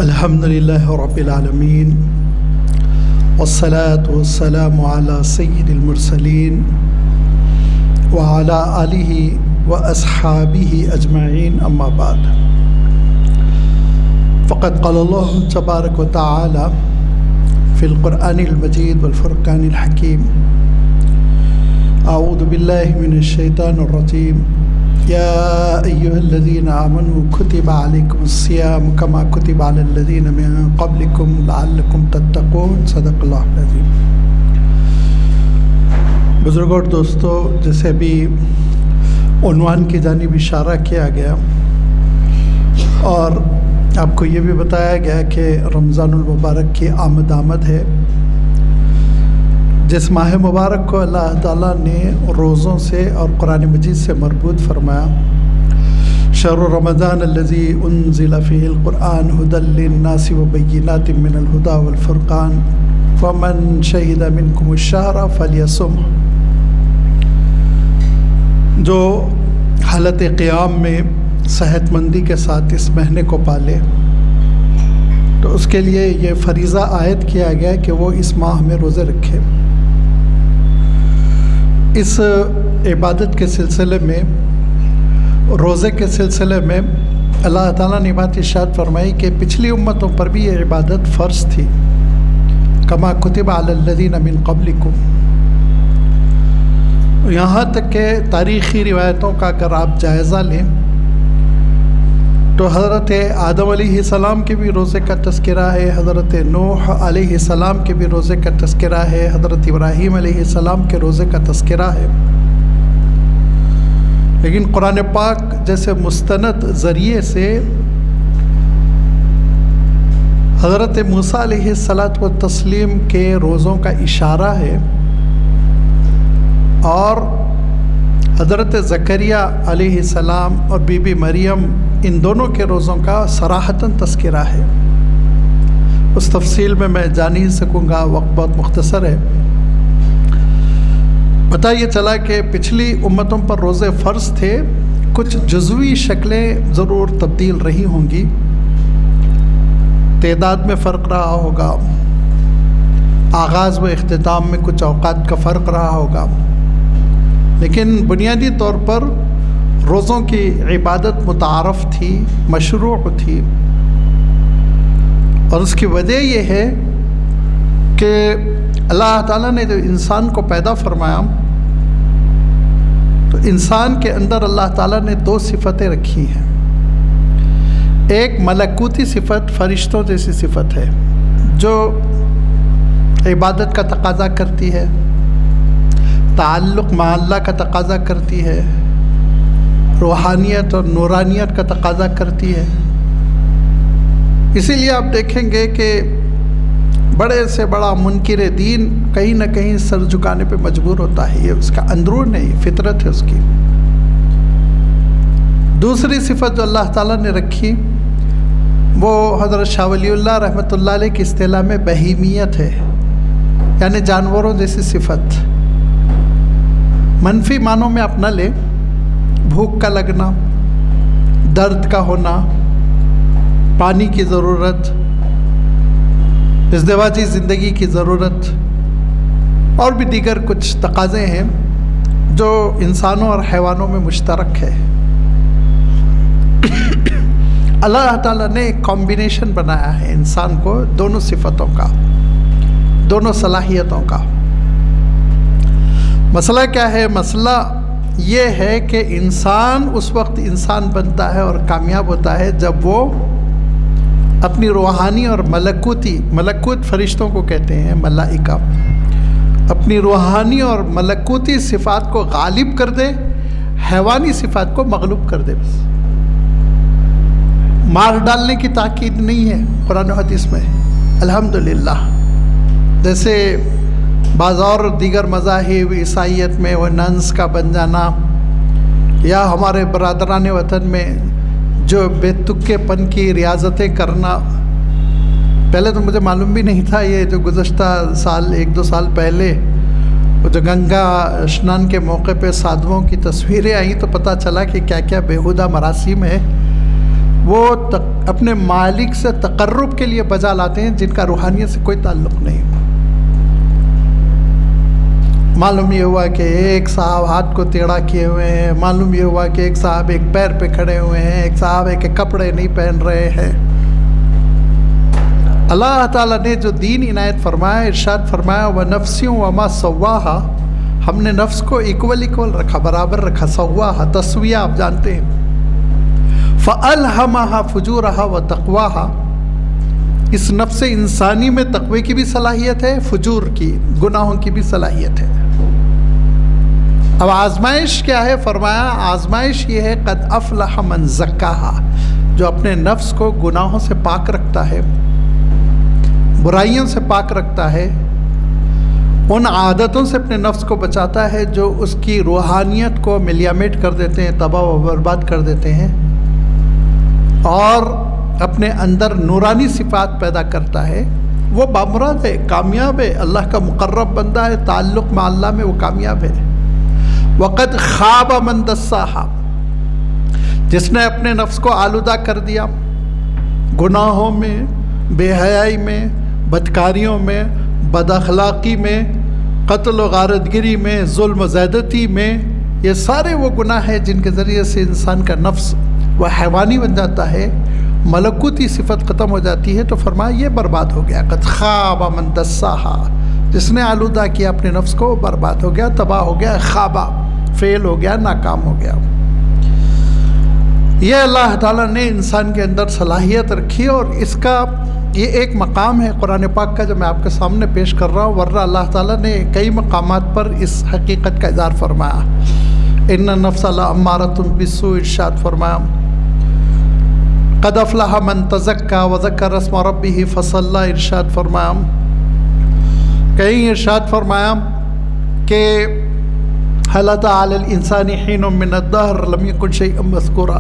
الحمدللہ رب العالمین والصلاة والسلام علی سید المرسلین وعلی آلہ واصحابہ اجمعین اما بعد فقد قال اللہ تبارک و تعالی فی القرآن المجید والفرقان الحکیم اعوذ باللہ من الشیطان الرجیم یا ایہا الذین آمنوا کتب علیکم الصیام کما کتب علی الذین من قبلکم لعلکم تتقون صدق اللہ العظیم۔ بزرگوں اور دوستو، جیسے بھی عنوان کی جانب اشارہ کیا گیا اور آپ کو یہ بھی بتایا گیا کہ رمضان المبارک کی آمد ہے، جس ماہ مبارک کو اللہ تعالیٰ نے روزوں سے اور قرآن مجید سے مربوط فرمایا۔ شہر رمضان الذی انزل فیہ القرآن ھدی للناس وبینات من الھدی والفرقان فمن شہد منکم الشہر فلیصمہ۔ جو حالت قیام میں صحت مندی کے ساتھ اس مہینے کو پالے تو اس کے لیے یہ فریضہ عائد کیا گیا کہ وہ اس ماہ میں روزے رکھے۔ اس عبادت کے سلسلے میں، روزے کے سلسلے میں اللہ تعالیٰ نے بات ارشاد فرمائی کہ پچھلی امتوں پر بھی یہ عبادت فرض تھی، کما کتب علی الذین من قبلکم۔ یہاں تک کہ تاریخی روایتوں کا اگر آپ جائزہ لیں تو حضرت آدم علیہ السلام کے بھی روزے کا تذکرہ ہے، حضرت نوح علیہ السلام کے بھی روزے کا تذکرہ ہے، حضرت ابراہیم علیہ السلام کے روزے کا تذکرہ ہے۔ لیکن قرآن پاک جیسے مستند ذریعے سے حضرت موسیٰ علیہ السلام کے روزوں کا اشارہ ہے اور حضرت زکریا علیہ السلام اور بی بی مریم ان دونوں کے روزوں کا صراحتاً تذکرہ ہے۔ اس تفصیل میں جا نہیں سکوں گا، وقت بہت مختصر ہے۔ پتہ یہ چلا کہ پچھلی امتوں پر روزے فرض تھے، کچھ جزوی شکلیں ضرور تبدیل رہی ہوں گی، تعداد میں فرق رہا ہوگا، آغاز و اختتام میں کچھ اوقات کا فرق رہا ہوگا، لیکن بنیادی طور پر روزوں کی عبادت متعارف تھی، مشروع تھی، اور اس کی وجہ یہ ہے کہ اللہ تعالیٰ نے جو انسان کو پیدا فرمایا تو انسان کے اندر اللہ تعالیٰ نے دو صفتیں رکھی ہیں۔ ایک ملکوتی صفت، فرشتوں جیسی صفت ہے جو عبادت کا تقاضا کرتی ہے، تعلق مع اللہ کا تقاضا کرتی ہے، روحانیت اور نورانیت کا تقاضا کرتی ہے۔ اسی لیے آپ دیکھیں گے کہ بڑے سے بڑا منکر دین کہیں نہ کہیں سر جھکانے پہ مجبور ہوتا ہے، یہ اس کا اندرون ہے، فطرت ہے اس کی۔ دوسری صفت جو اللہ تعالیٰ نے رکھی وہ حضرت شاہ ولی اللہ رحمۃ اللہ علیہ کی اصطلاح میں بہیمیت ہے، یعنی جانوروں جیسی صفت۔ منفی معنوں میں آپ نہ لیں، بھوک کا لگنا، درد کا ہونا، پانی کی ضرورت، ازدواجی زندگی کی ضرورت اور بھی دیگر کچھ تقاضے ہیں جو انسانوں اور حیوانوں میں مشترک ہے۔ اللہ تعالیٰ نے ایک کمبینیشن بنایا ہے انسان کو دونوں صفتوں کا، دونوں صلاحیتوں کا۔ مسئلہ کیا ہے؟ مسئلہ یہ ہے کہ انسان اس وقت انسان بنتا ہے اور کامیاب ہوتا ہے جب وہ اپنی روحانی اور ملکوت فرشتوں کو کہتے ہیں ملائکہ، اپنی روحانی اور ملکوتی صفات کو غالب کر دے، حیوانی صفات کو مغلوب کر دے۔ بس مار ڈالنے کی تاکید نہیں ہے قرآن و حدیث میں، الحمدللہ۔ جیسے بعض اور دیگر مذاہب، عیسائیت میں وہ ننس کا بن جانا، یا ہمارے برادران وطن میں جو بے تکے پن کی ریاضتیں کرنا، پہلے تو مجھے معلوم بھی نہیں تھا، یہ جو گزشتہ سال 1-2 سال پہلے وہ جو گنگا اسنان کے موقع پہ سادھوؤں کی تصویریں آئیں تو پتہ چلا کہ کیا کیا بیہودہ مراسم ہے وہ اپنے مالک سے تقرب کے لیے بجا لاتے ہیں جن کا روحانیت سے کوئی تعلق نہیں۔ معلوم یہ ہوا کہ ایک صاحب ہاتھ کو ٹیڑھا کیے ہوئے ہیں، معلوم یہ ہوا کہ ایک صاحب ایک پیر پہ کھڑے ہوئے ہیں، ایک صاحب کے کپڑے نہیں پہن رہے ہیں۔ اللہ تعالیٰ نے جو دین عنایت فرمایا، ارشاد فرمایا وَنَفْسٍ وَمَا سَوَّاهَا، ہم نے نفس کو ایکول رکھا، برابر رکھا، سواہا تسویہ آپ جانتے ہیں۔ فَأَلْهَمَهَا فُجُورَهَا وَتَقْوَاهَا، اس نفس انسانی میں تقوی کی بھی صلاحیت ہے، فجور کی، گناہوں کی بھی صلاحیت ہے۔ اب آزمائش کیا ہے؟ فرمایا آزمائش یہ ہے قد افلح من زکاها، جو اپنے نفس کو گناہوں سے پاک رکھتا ہے، برائیوں سے پاک رکھتا ہے، ان عادتوں سے اپنے نفس کو بچاتا ہے جو اس کی روحانیت کو ملیامیٹ کر دیتے ہیں، تباہ و برباد کر دیتے ہیں، اور اپنے اندر نورانی صفات پیدا کرتا ہے، وہ بامراد ہے، کامیاب ہے، اللہ کا مقرب بندہ ہے، تعلق مع اللہ میں وہ کامیاب ہے۔ وقد خواب من دساها، جس نے اپنے نفس کو آلودہ کر دیا گناہوں میں، بے حیائی میں، بدکاریوں میں، بد اخلاقی میں، قتل و غارتگری میں، ظلم و زیادتی میں، یہ سارے وہ گناہ ہیں جن کے ذریعے سے انسان کا نفس وہ حیوانی بن جاتا ہے، ملکوتی صفت ختم ہو جاتی ہے، تو فرمایا یہ برباد ہو گیا۔ قد خواب من دساها، جس نے آلودہ کیا اپنے نفس کو، برباد ہو گیا، تباہ ہو گیا، خوابہ فیل ہو گیا، ناکام ہو گیا۔ یہ اللہ تعالیٰ نے انسان کے اندر صلاحیت رکھی، اور اس کا یہ ایک مقام ہے قرآن پاک کا جو میں آپ کے سامنے پیش کر رہا ہوں، ورنہ اللہ تعالیٰ نے کئی مقامات پر اس حقیقت کا اظہار فرمایا۔ ان النفس لامارۃ بالسوء، ارشاد فرمایا قد افلح من تزکا وذکر اسم ربہ فصلی، ارشاد فرمایا، کہیں ارشاد فرمایا کہ هل أتى على الإنسان حين من الدهر لم يكن شيئا مذكورا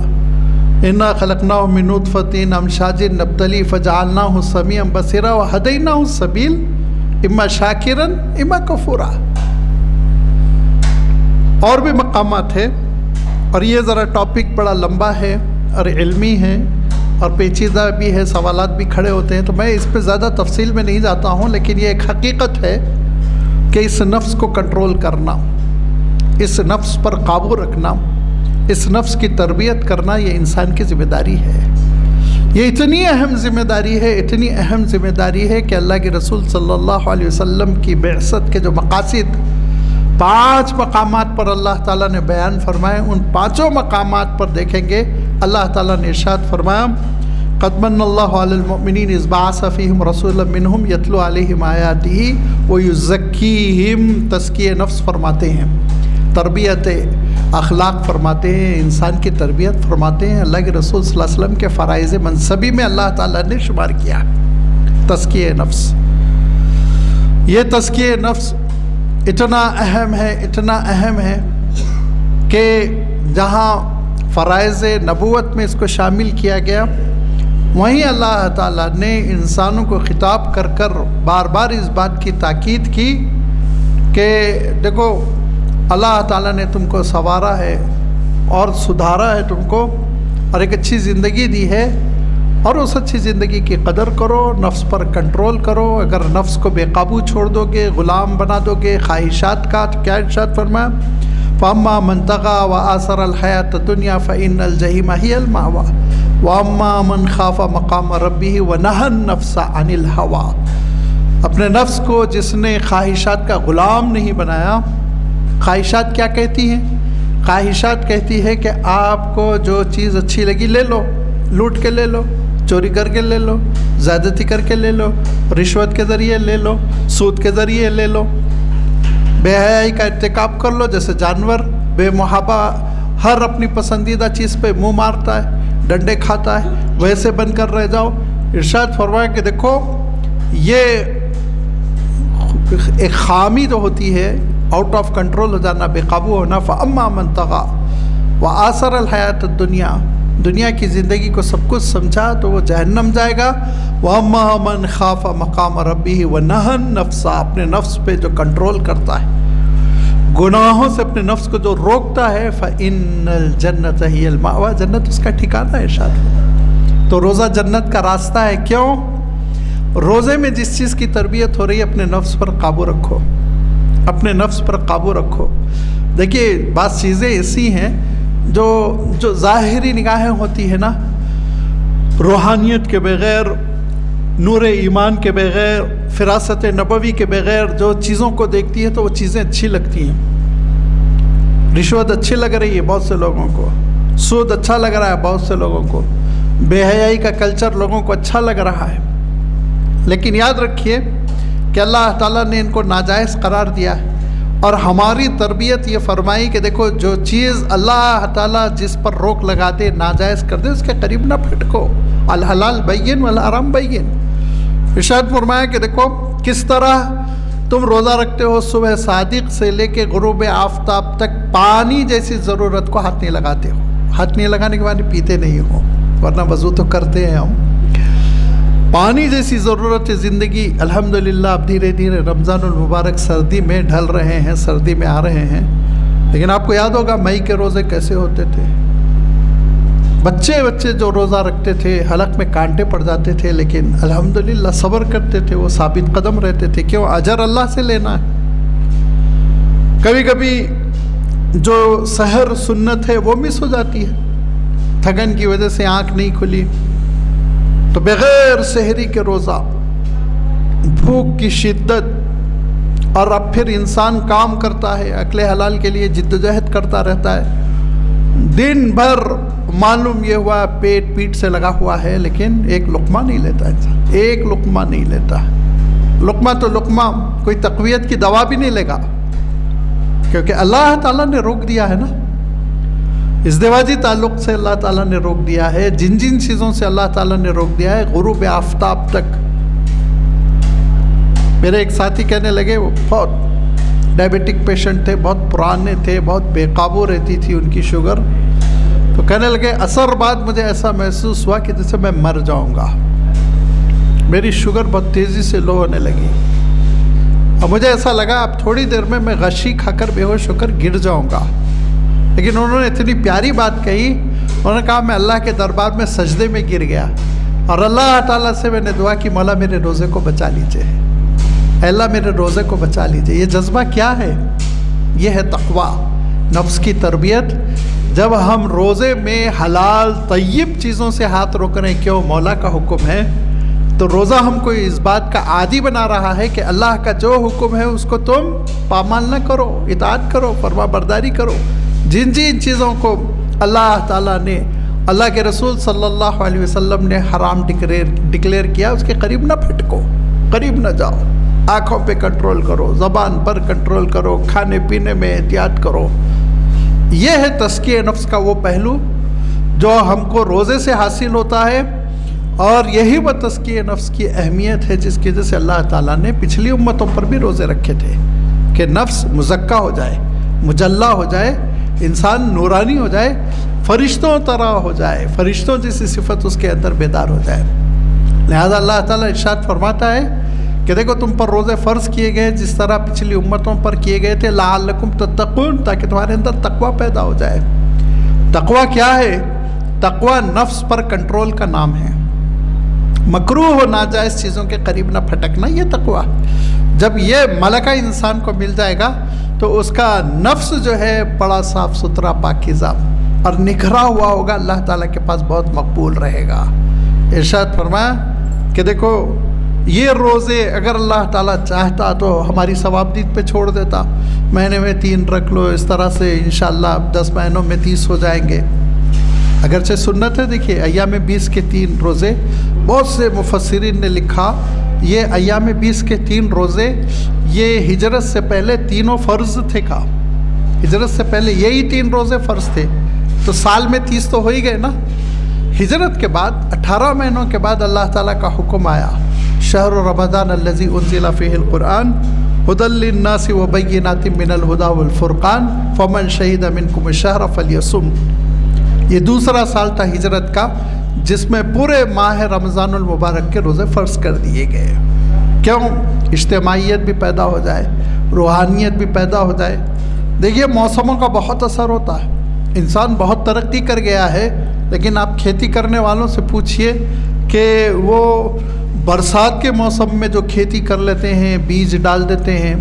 إنا خلقناه من نطفة أمشاج نبتليه فجعلناه سميعا بصيرا وهديناه السبيل إما شاكرا إما كفورا۔ اور بھی مقامات ہیں، اور یہ ذرا ٹاپک بڑا لمبا ہے اور علمی ہے اور پیچیدہ بھی ہے، سوالات بھی کھڑے ہوتے ہیں، تو میں اس پہ زیادہ تفصیل میں نہیں جاتا ہوں، لیکن یہ ایک حقیقت ہے کہ اس نفس کو کنٹرول کرنا، اس نفس پر قابو رکھنا، اس نفس کی تربیت کرنا، یہ انسان کی ذمہ داری ہے۔ یہ اتنی اہم ذمہ داری ہے، اتنی اہم ذمہ داری ہے کہ اللہ کے رسول صلی اللہ علیہ وسلم کی بعثت کے جو مقاصد 5 مقامات پر اللہ تعالیٰ نے بیان فرمائے، ان 5 مقامات پر دیکھیں گے اللہ تعالیٰ نے ارشاد فرمایا قد من اللہ علی المؤمنین اذ بعث فیہم رسولا منہم یتلو علیہم آیاتہ ویزکیہم، تزکیہ نفس فرماتے ہیں، تربیت اخلاق فرماتے ہیں، انسان کی تربیت فرماتے ہیں۔ اللہ کے رسول صلی اللہ علیہ وسلم کے فرائض منصبی میں اللہ تعالیٰ نے شمار کیا تزکیہ نفس۔ یہ تزکیہ نفس اتنا اہم ہے، اتنا اہم ہے کہ جہاں فرائض نبوت میں اس کو شامل کیا گیا، وہیں اللہ تعالیٰ نے انسانوں کو خطاب کر کر بار بار اس بات کی تاکید کی کہ دیکھو اللہ تعالیٰ نے تم کو سنوارا ہے اور سدھارا ہے تم کو، اور ایک اچھی زندگی دی ہے، اور اس اچھی زندگی کی قدر کرو، نفس پر کنٹرول کرو۔ اگر نفس کو بے قابو چھوڑ دو گے، غلام بنا دو گے خواہشات کا، تو کیا ارشاد فرمایا فَأَمَّا مَنْ طَغَىٰ وَآثَرَ الْحَيَاةَ الدُّنْيَا فَإِنَّ الْجَحِيمَ هِيَ الْمَأْوَىٰ وَأَمَّا مَنْ خَافَ مَقَامَ رَبِّهِ وَنَهَى النَّفْسَ عَنِ الْهَوَىٰ، اپنے نفس کو جس نے خواہشات کا غلام نہیں بنایا۔ خواہشات کیا کہتی ہیں؟ خواہشات کہتی ہے کہ آپ کو جو چیز اچھی لگی لے لو، لوٹ کے لے لو، چوری کر کے لے لو، زیادتی کر کے لے لو، رشوت کے ذریعے لے لو، سود کے ذریعے لے لو، بے حیائی کا ارتکاب کر لو، جیسے جانور بے محابہ ہر اپنی پسندیدہ چیز پہ منہ مارتا ہے، ڈنڈے کھاتا ہے، ویسے بن کر رہ جاؤ۔ ارشاد فرمایا کہ دیکھو یہ ایک خامی جو ہوتی ہے، آؤٹ آف کنٹرول ہو جانا، بے قابو ہونا، فَأَمَّا مَنْ طَغَىٰ وَآثَرَ الْحَيَاةَ الدُّنْيَا، دنیا کی زندگی کو سب کچھ سمجھا تو وہ جہنم جائے گا۔ وَأَمَّا مَنْ خَافَ مَقَامَ رَبِّهِ وَنَهَى النَّفْسَ، اپنے نفس پہ جو کنٹرول کرتا ہے، گناہوں سے اپنے نفس کو جو روکتا ہے، فَإِنَّ الْجَنَّةَ هِيَ الْمَأْوَىٰ، جنت اس کا ٹھکانہ ہے۔ ارشاد تو روزہ جنت کا راستہ ہے. کیوں؟ روزے میں جس چیز کی تربیت ہو رہی ہے اپنے نفس پر قابو رکھو، اپنے نفس پر قابو رکھو. دیکھیے بعض چیزیں ایسی ہیں جو ظاہری نگاہیں ہوتی ہیں نا، روحانیت کے بغیر، نور ایمان کے بغیر، فراست نبوی کے بغیر جو چیزوں کو دیکھتی ہے تو وہ چیزیں اچھی لگتی ہیں. رشوت اچھی لگ رہی ہے بہت سے لوگوں کو، سود اچھا لگ رہا ہے بہت سے لوگوں کو، بے حیائی کا کلچر لوگوں کو اچھا لگ رہا ہے. لیکن یاد رکھیے کہ اللہ تعالیٰ نے ان کو ناجائز قرار دیا ہے، اور ہماری تربیت یہ فرمائی کہ دیکھو جو چیز اللہ تعالیٰ جس پر روک لگا دے، ناجائز کر دے، اس کے قریب نہ پھٹکو. الحلال بین والحرام بین. ارشاد فرمایا کہ دیکھو کس طرح تم روزہ رکھتے ہو، صبح صادق سے لے کے غروب آفتاب تک پانی جیسی ضرورت کو ہاتھ نہیں لگاتے ہو. ہاتھ نہیں لگانے کے بعد پیتے نہیں ہو، ورنہ وضو تو کرتے ہیں ہم. پانی جیسی ضرورت ہے زندگی. الحمدللہ اب دھیرے دھیرے رمضان المبارک سردی میں ڈھل رہے ہیں، سردی میں آ رہے ہیں. لیکن آپ کو یاد ہوگا مئی کے روزے کیسے ہوتے تھے. بچے جو روزہ رکھتے تھے حلق میں کانٹے پڑ جاتے تھے، لیکن الحمدللہ صبر کرتے تھے، وہ ثابت قدم رہتے تھے. کیوں؟ اجر اللہ سے لینا ہے. کبھی کبھی جو سحر سنت ہے وہ مس ہو جاتی ہے، تھکن کی وجہ سے آنکھ نہیں کھلی، تو بغیر سحری کے روزہ، بھوک کی شدت، اور اب پھر انسان کام کرتا ہے، اکل حلال کے لیے جدوجہد کرتا رہتا ہے. دن بھر معلوم یہ ہوا پیٹ سے لگا ہوا ہے، لیکن ایک لقمہ نہیں لیتا انسان، ایک لقمہ نہیں لیتا. لقمہ تو لقمہ، کوئی تقویت کی دوا بھی نہیں لے گا، کیونکہ اللہ تعالیٰ نے روک دیا ہے نا. ازدواجی تعلق سے اللہ تعالیٰ نے روک دیا ہے، جن چیزوں سے اللہ تعالیٰ نے روک دیا ہے، غروب آفتاب تک. میرے ایک ساتھی کہنے لگے، وہ بہت ڈائبیٹک پیشنٹ تھے، بہت پرانے تھے، بہت بے قابو رہتی تھی ان کی شوگر. تو کہنے لگے عصر بعد مجھے ایسا محسوس ہوا کہ جیسے میں مر جاؤں گا. میری شوگر بہت تیزی سے لو ہونے لگی، اور مجھے ایسا لگا اب تھوڑی دیر میں غشی کھا کر بے ہوش ہو کر گر جاؤں گا. لیکن انہوں نے اتنی پیاری بات کہی، انہوں نے کہا میں اللہ کے دربار میں سجدے میں گر گیا، اور اللہ تعالیٰ سے میں نے دعا کی مولا میرے روزے کو بچا لیجئے، اے اللہ میرے روزے کو بچا لیجئے. یہ جذبہ کیا ہے؟ یہ ہے تقویٰ، نفس کی تربیت. جب ہم روزے میں حلال طیب چیزوں سے ہاتھ روک رہے ہیں، کیوں؟ مولا کا حکم ہے، تو روزہ ہم کو اس بات کا عادی بنا رہا ہے کہ اللہ کا جو حکم ہے اس کو تم پامال نہ کرو، اطاعت کرو، فرما برداری کرو. جن چیزوں کو اللہ تعالیٰ نے، اللہ کے رسول صلی اللہ علیہ وسلم نے حرام ڈکلیئر کیا، اس کے قریب نہ پھٹکو، قریب نہ جاؤ. آنکھوں پہ کنٹرول کرو، زبان پر کنٹرول کرو، کھانے پینے میں احتیاط کرو. یہ ہے تزکیہ نفس کا وہ پہلو جو ہم کو روزے سے حاصل ہوتا ہے، اور یہی وہ تزکیہ نفس کی اہمیت ہے جس کی وجہ سے اللہ تعالیٰ نے پچھلی امتوں پر بھی روزے رکھے تھے کہ نفس مزکہ ہو جائے، مجلہ ہو جائے، انسان نورانی ہو جائے، فرشتوں طرح ہو جائے، فرشتوں جیسی صفت اس کے اندر بیدار ہو جائے. لہذا اللہ تعالیٰ ارشاد فرماتا ہے کہ دیکھو تم پر روزے فرض کیے گئے جس طرح پچھلی امتوں پر کیے گئے تھے، لعلکم تتقون، تاکہ تمہارے اندر تقویٰ پیدا ہو جائے. تقویٰ کیا ہے؟ تقویٰ نفس پر کنٹرول کا نام ہے. مکروہ و ناجائز چیزوں کے قریب نہ پھٹکنا، یہ تقویٰ. جب یہ ملکہ انسان کو مل جائے گا تو اس کا نفس جو ہے بڑا صاف ستھرا پاکیزہ اور نکھرا ہوا ہوگا، اللہ تعالیٰ کے پاس بہت مقبول رہے گا. ارشاد فرمایا کہ دیکھو یہ روزے اگر اللہ تعالیٰ چاہتا تو ہماری ثوابدید پہ چھوڑ دیتا، مہینے میں 3 رکھ لو، اس طرح سے انشاءاللہ 10 مہینوں میں 30 ہو جائیں گے. اگرچہ سنت ہے، دیکھیے ایام 20 کے 3 روزے، بہت سے مفسرین نے لکھا یہ ایام 20 کے 3 روزے یہ ہجرت سے پہلے تینوں فرض تھے. کا ہجرت سے پہلے یہی 3 روزے فرض تھے، تو سال میں 30 تو ہو ہی گئے نا. ہجرت کے بعد 18 مہینوں کے بعد اللہ تعالیٰ کا حکم آیا، شہر رمضان الذی انزل فیہ القرآن ھدی للناس وبینات من الھدی والفرقان فمن شہد منکم الشہر فلیصم. یہ دوسرا سال تھا ہجرت کا جس میں پورے ماہ رمضان المبارک کے روزے فرض کر دیے گئے. کیوں؟ اجتماعیت بھی پیدا ہو جائے، روحانیت بھی پیدا ہو جائے. دیکھیے موسموں کا بہت اثر ہوتا ہے. انسان بہت ترقی کر گیا ہے لیکن آپ کھیتی کرنے والوں سے پوچھئے کہ وہ برسات کے موسم میں جو کھیتی کر لیتے ہیں، بیج ڈال دیتے ہیں،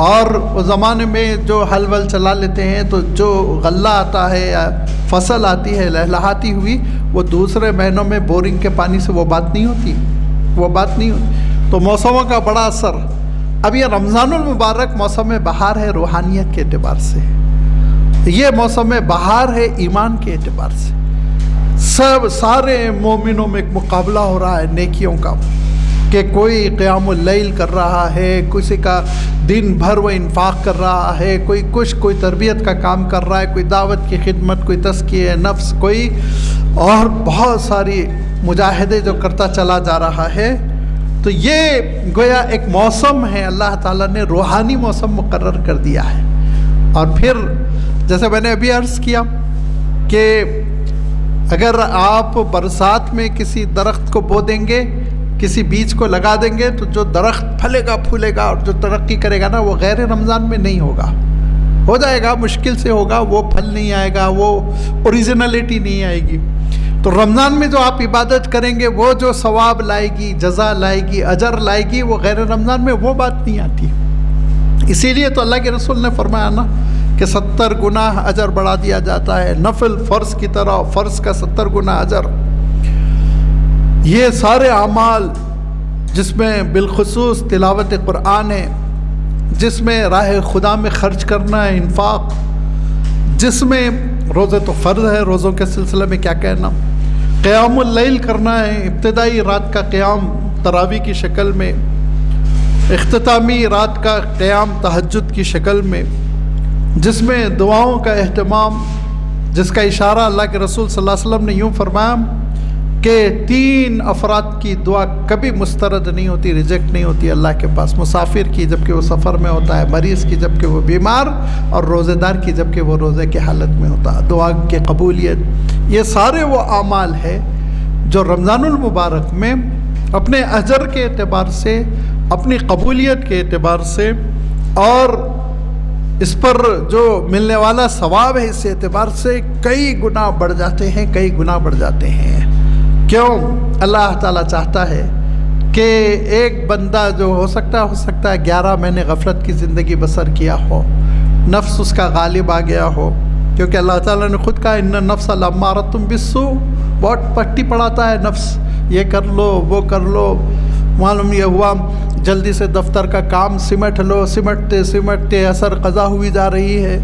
اور اس زمانے میں جو حل ول چلا لیتے ہیں تو جو غلہ آتا ہے یا فصل آتی ہے لہلہاتی ہوئی، وہ دوسرے مہینوں میں بورنگ کے پانی سے وہ بات نہیں ہوتی، وہ بات نہیں ہوتی۔ تو موسموں کا بڑا اثر۔ اب یہ رمضان المبارک موسم بہار ہے روحانیت کے اعتبار سے، یہ موسم بہار ہے ایمان کے اعتبار سے۔ سارے مومنوں میں ایک مقابلہ ہو رہا ہے نیکیوں کا، کہ کوئی قیام اللیل کر رہا ہے، کسی کا دن بھر وہ انفاق کر رہا ہے، کوئی تربیت کا کام کر رہا ہے، کوئی دعوت کی خدمت، کوئی تزکیہ نفس، کوئی اور بہت ساری مجاہدے جو کرتا چلا جا رہا ہے۔ تو یہ گویا ایک موسم ہے، اللہ تعالیٰ نے روحانی موسم مقرر کر دیا ہے۔ اور پھر جیسے میں نے ابھی عرض کیا کہ اگر آپ برسات میں کسی درخت کو بو دیں گے، کسی بیج کو لگا دیں گے، تو جو درخت پھلے گا پھولے گا اور جو ترقی کرے گا نا، وہ غیر رمضان میں نہیں ہوگا، ہو جائے گا، مشکل سے ہوگا، وہ پھل نہیں آئے گا، وہ اوریجنلٹی نہیں آئے گی۔ تو رمضان میں جو آپ عبادت کریں گے، وہ جو ثواب لائے گی، جزا لائے گی، اجر لائے گی، وہ غیر رمضان میں وہ بات نہیں آتی۔ اسی لیے تو اللہ کے رسول نے فرمایا نا کہ 70 گنا اجر بڑھا دیا جاتا ہے، نفل فرض کی طرح، فرض کا 70 گنا اجر۔ یہ سارے اعمال جس میں بالخصوص تلاوت قرآن ہے، جس میں راہ خدا میں خرچ کرنا ہے، انفاق، جس میں روزے تو فرض ہے، روزوں کے سلسلے میں کیا کہنا، قیام اللیل کرنا ہے، ابتدائی رات کا قیام تراویح کی شکل میں، اختتامی رات کا قیام تہجد کی شکل میں، جس میں دعاؤں کا اہتمام، جس کا اشارہ اللہ کے رسول صلی اللہ علیہ وسلم نے یوں فرمایا کہ 3 افراد کی دعا کبھی مسترد نہیں ہوتی، ریجیکٹ نہیں ہوتی اللہ کے پاس: مسافر کی جب کہ وہ سفر میں ہوتا ہے، مریض کی جب کہ وہ بیمار، اور روزے دار کی جب کہ وہ روزے کی حالت میں ہوتا ہے۔ دعا کی قبولیت، یہ سارے وہ اعمال ہیں جو رمضان المبارک میں اپنے اجر کے اعتبار سے، اپنی قبولیت کے اعتبار سے، اور اس پر جو ملنے والا ثواب ہے اس اعتبار سے کئی گنا بڑھ جاتے ہیں، کئی گنا بڑھ جاتے ہیں۔ کیوں؟ اللہ تعالیٰ چاہتا ہے کہ ایک بندہ جو ہو سکتا ہے 11 مہینے غفلت کی زندگی بسر کیا ہو، نفس اس کا غالب آ گیا ہو، کیونکہ اللہ تعالیٰ نے خود کہا ان النفس لامارۃ بالسوء، بہت پٹی پڑھاتا ہے نفس، یہ کر لو وہ کر لو۔ معلوم یہ ہوا جلدی سے دفتر کا کام سمٹ لو، سمٹتے سمٹتے عصر قضا ہوئی جا رہی ہے۔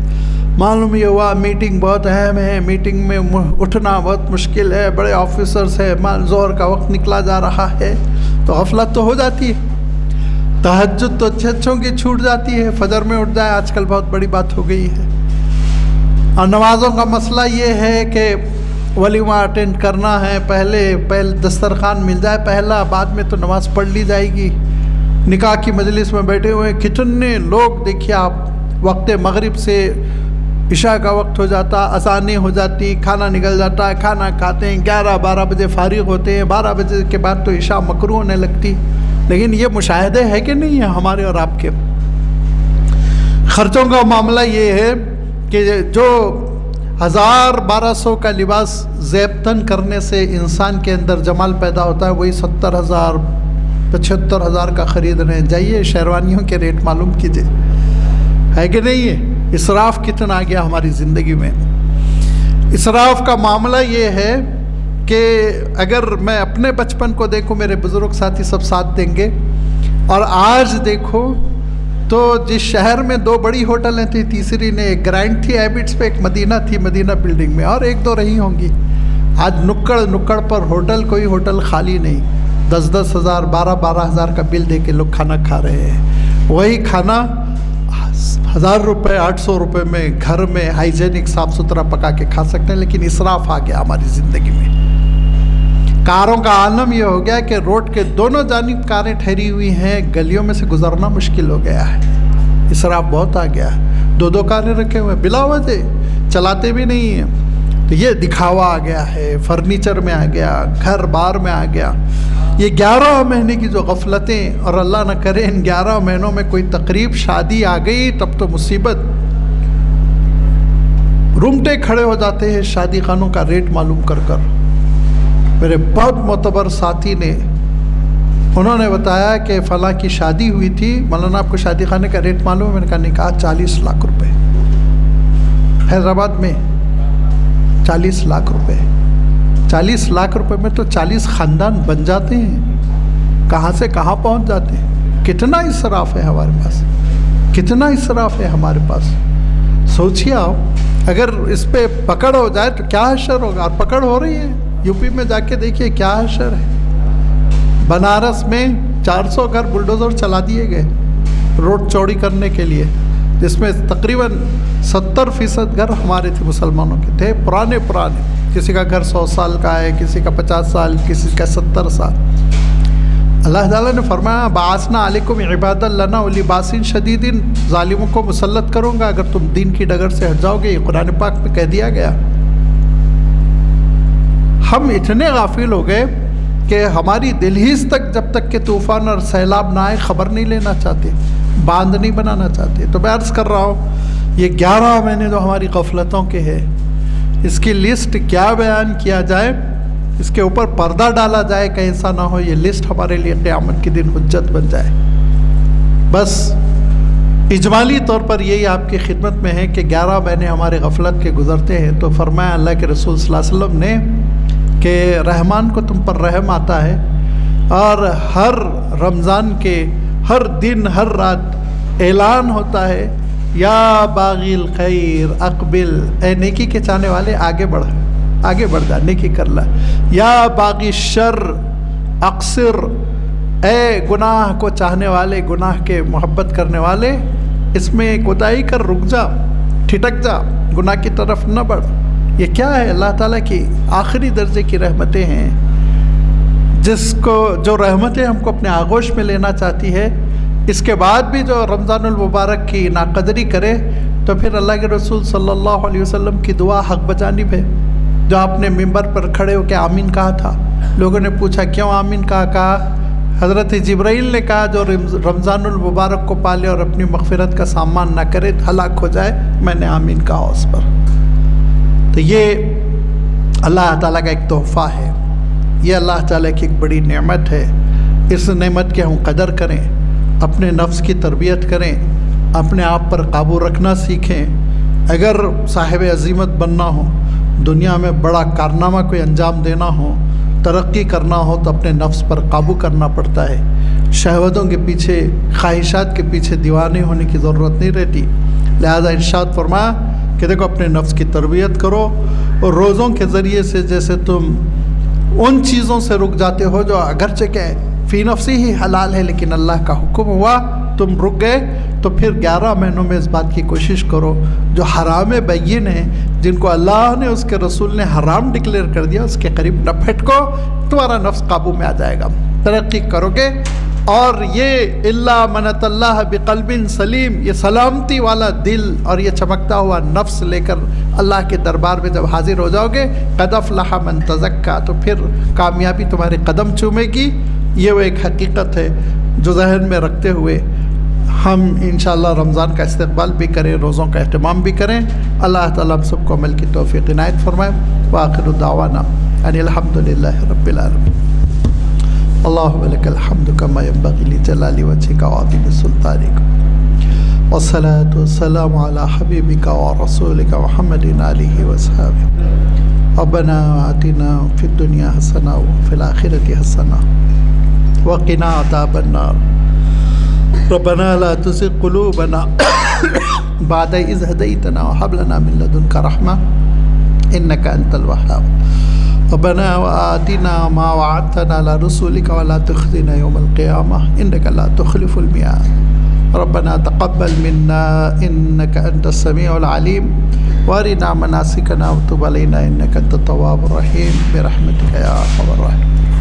معلوم یہ ہوا میٹنگ بہت اہم ہے، میٹنگ میں اٹھنا بہت مشکل ہے، بڑے آفیسرز ہے، ظہر کا وقت نکلا جا رہا ہے، تو غفلت تو ہو جاتی ہے۔ تہجد تو اچھوں کی چھوٹ جاتی ہے، فجر میں اٹھ جائے آج کل بہت بڑی بات ہو گئی ہے۔ اور نمازوں کا مسئلہ یہ ہے کہ ولیمہ اٹینڈ کرنا ہے، پہلے دسترخوان مل جائے پہلا، بعد میں تو نماز پڑھ لی جائے گی۔ نکاح کی مجلس میں بیٹھے ہوئے کتنے لوگ دیکھیے آپ، وقت مغرب سے عشاء کا وقت ہو جاتا، اذانیں ہو جاتی، کھانا نکل جاتا ہے، کھانا کھاتے ہیں، 11-12 بجے فارغ ہوتے ہیں، 12 بجے کے بعد تو عشاء مکروہ ہونے لگتی۔ لیکن یہ مشاہدے ہے کہ نہیں ہے ہمارے اور آپ کے؟ خرچوں کا معاملہ یہ ہے کہ جو 1000-1200 کا لباس زیب تن کرنے سے انسان کے اندر جمال پیدا ہوتا ہے، وہی 70,000-75,000 کا خرید رہے ہیں۔ جائیے شیروانیوں کے ریٹ معلوم کیجئے، ہے کہ نہیں ہے؟ اسراف کتنا آ گیا ہماری زندگی میں۔ اسراف کا معاملہ یہ ہے کہ اگر میں اپنے بچپن کو دیکھوں، میرے بزرگ ساتھی سب ساتھ دیں گے، اور آج دیکھو تو جس شہر میں 2 بڑی ہوٹلیں تھیں، تیسری نے ایک گرینڈ تھی ہیبٹس پہ، ایک مدینہ تھی، مدینہ بلڈنگ میں، اور 1-2 رہی ہوں گی۔ آج نکڑ پر ہوٹل، کوئی ہوٹل خالی نہیں، 10-10 ہزار 12-12 ہزار کا بل دے کے لوگ کھانا کھا رہے ہیں۔ وہی کھانا 1000 روپے 800 روپے میں گھر میں ہائیجینک صاف ستھرا پکا کے کھا سکتے ہیں، لیکن اسراف آ گیا ہماری زندگی میں۔ کاروں کا عالم یہ ہو گیا کہ روڈ کے دونوں جانب کاریں ٹھہری ہوئی ہیں، گلیوں میں سے گزرنا مشکل ہو گیا ہے، اسراف بہت آ گیا ہے۔ 2 کاریں رکھے ہوئے بلا وجہ، چلاتے بھی نہیں ہیں، تو یہ دکھاوا آ گیا ہے، فرنیچر میں آ گیا، گھر بار میں آ گیا۔ یہ 11 مہینے کی جو غفلتیں، اور اللہ نہ کرے ان 11 مہینوں میں کوئی تقریب شادی آ گئی تب تو مصیبت۔ رومٹے کھڑے ہو جاتے ہیں شادی خانوں کا ریٹ معلوم کر کر. میرے بہت معتبر ساتھی نے انہوں نے بتایا کہ فلاں کی شادی ہوئی تھی، مولانا آپ کو شادی خانے کا ریٹ معلوم ہے؟ میں نے کہا نہیں. کہا 40 لاکھ روپے. حیدرآباد میں 40 لاکھ روپے. 40 لاکھ روپے میں تو 40 خاندان بن جاتے ہیں. کہاں سے کہاں پہنچ جاتے ہیں. کتنا اسراف ہے ہمارے پاس، کتنا اسراف ہے ہمارے پاس. سوچیے آپ، اگر اس پہ پکڑ ہو جائے تو کیا حشر ہوگا. اور پکڑ ہو رہی ہے. یو پی میں جا کے دیکھیے کیا حشر ہے. بنارس میں 400 گھر بلڈوزر چلا دیے گئے روڈ چوڑی کرنے کے لیے، جس میں تقریباً 70% گھر ہمارے تھے، مسلمانوں کے تھے، پرانے. کسی کا گھر 100 سال کا ہے، کسی کا 50 سال، کسی کا 70 سال. اللہ تعالیٰ نے فرمایا بعثنا علیکم عبادا لنا اولی باس شدید، ظالموں کو مسلط کروں گا اگر تم دین کی ڈگر سے ہٹ جاؤ گے. یہ قرآن پاک میں کہہ دیا گیا. ہم اتنے غافل ہو گئے کہ ہماری دہلیز تک جب تک کہ طوفان اور سیلاب نہ آئے خبر نہیں لینا چاہتے، باندھ نہیں بنانا چاہتے. تو میں عرض کر رہا ہوں، یہ 11 مہینے جو ہماری غفلتوں کے ہے، اس کی لسٹ کیا بیان کیا جائے، اس کے اوپر پردہ ڈالا جائے کہ ایسا نہ ہو یہ لسٹ ہمارے لیے قیامت کے دن حجت بن جائے. بس اجمالی طور پر یہی آپ کی خدمت میں ہے کہ 11 مہینے ہمارے غفلت کے گزرتے ہیں. تو فرمایا اللہ کے رسول صلی اللہ علیہ وسلم نے کہ رحمان کو تم پر رحم آتا ہے، اور ہر رمضان کے ہر دن ہر رات اعلان ہوتا ہے یا باغی الخیر اقبل، اے نیکی کے چاہنے والے آگے بڑھ جا، نیکی کر لا. یا باغی الشر اقصر، اے گناہ کو چاہنے والے، گناہ کے محبت کرنے والے، اس میں کوتاہی کر، رک جا، ٹھٹک جا، گناہ کی طرف نہ بڑھ. یہ کیا ہے؟ اللہ تعالیٰ کی آخری درجے کی رحمتیں ہیں، جو رحمتیں ہم کو اپنے آغوش میں لینا چاہتی ہے. اس کے بعد بھی جو رمضان المبارک کی ناقدری کرے تو پھر اللہ کے رسول صلی اللہ علیہ وسلم کی دعا حق بجانب ہے. جو آپ نے ممبر پر کھڑے ہو کے آمین کہا تھا، لوگوں نے پوچھا کیوں آمین کہا؟ حضرت جبرائیل نے کہا جو رمضان المبارک کو پالے اور اپنی مغفرت کا سامان نہ کرے ہلاک ہو جائے. میں نے آمین کہا اس پر. تو یہ اللہ تعالیٰ کا ایک تحفہ ہے، یہ اللہ تعالیٰ کی ایک بڑی نعمت ہے. اس نعمت کے ہم قدر کریں، اپنے نفس کی تربیت کریں، اپنے آپ پر قابو رکھنا سیکھیں. اگر صاحب عزیمت بننا ہو، دنیا میں بڑا کارنامہ کوئی انجام دینا ہو، ترقی کرنا ہو تو اپنے نفس پر قابو کرنا پڑتا ہے. شہوتوں کے پیچھے، خواہشات کے پیچھے دیوانے ہونے کی ضرورت نہیں رہتی. لہذا ارشاد فرمایا کہ دیکھو اپنے نفس کی تربیت کرو، اور روزوں کے ذریعے سے جیسے تم ان چیزوں سے رک جاتے ہو جو اگرچہ کہ فی نفسی ہی حلال ہے لیکن اللہ کا حکم ہوا تم رک گئے، تو پھر 11 مہینوں میں اس بات کی کوشش کرو جو حرام بین ہیں، جن کو اللہ نے، اس کے رسول نے حرام ڈکلیئر کر دیا، اس کے قریب نہ پھٹکو. تمہارا نفس قابو میں آ جائے گا، ترقی کرو گے. اور یہ الا من اتى اللہ بقلب سلیم، یہ سلامتی والا دل اور یہ چمکتا ہوا نفس لے کر اللہ کے دربار میں جب حاضر ہو جاؤ گے، قد افلح من تزکا، تو پھر کامیابی تمہارے قدم چومے گی. یہ وہ ایک حقیقت ہے جو ذہن میں رکھتے ہوئے ہم انشاءاللہ رمضان کا استقبال بھی کریں، روزوں کا اہتمام بھی کریں. اللہ تعالیٰ ہم سب کو عمل کی توفیق عنایت فرمائے. وآخر دعوانا ان الحمد للہ رب العالمین. اللہم لک الحمد کما ینبغی لجلال وجہک وعظیم سلطانک، والصلاة والسلام علی حبیبک ورسولک محمد آلہ وصحبہ. ربنا آتنا فی الدنیا حسنہ وفی الآخرۃ حسنہ وقنا عذاب النار. ربنا لا تزغ قلوبنا بعد إذ هديتنا وهب لنا من لدنك رحمة إنك أنت الوهاب. ربنا وآتنا ما وعدتنا على رسولك ولا تخزنا يوم القيامة إنك لا تخلف الميعاد. ربنا تقبل منا إنك أنت السميع العليم وارنا مناسكنا وتب علينا إنك أنت التواب الرحيم برحمتك يا أرحم الراحمين.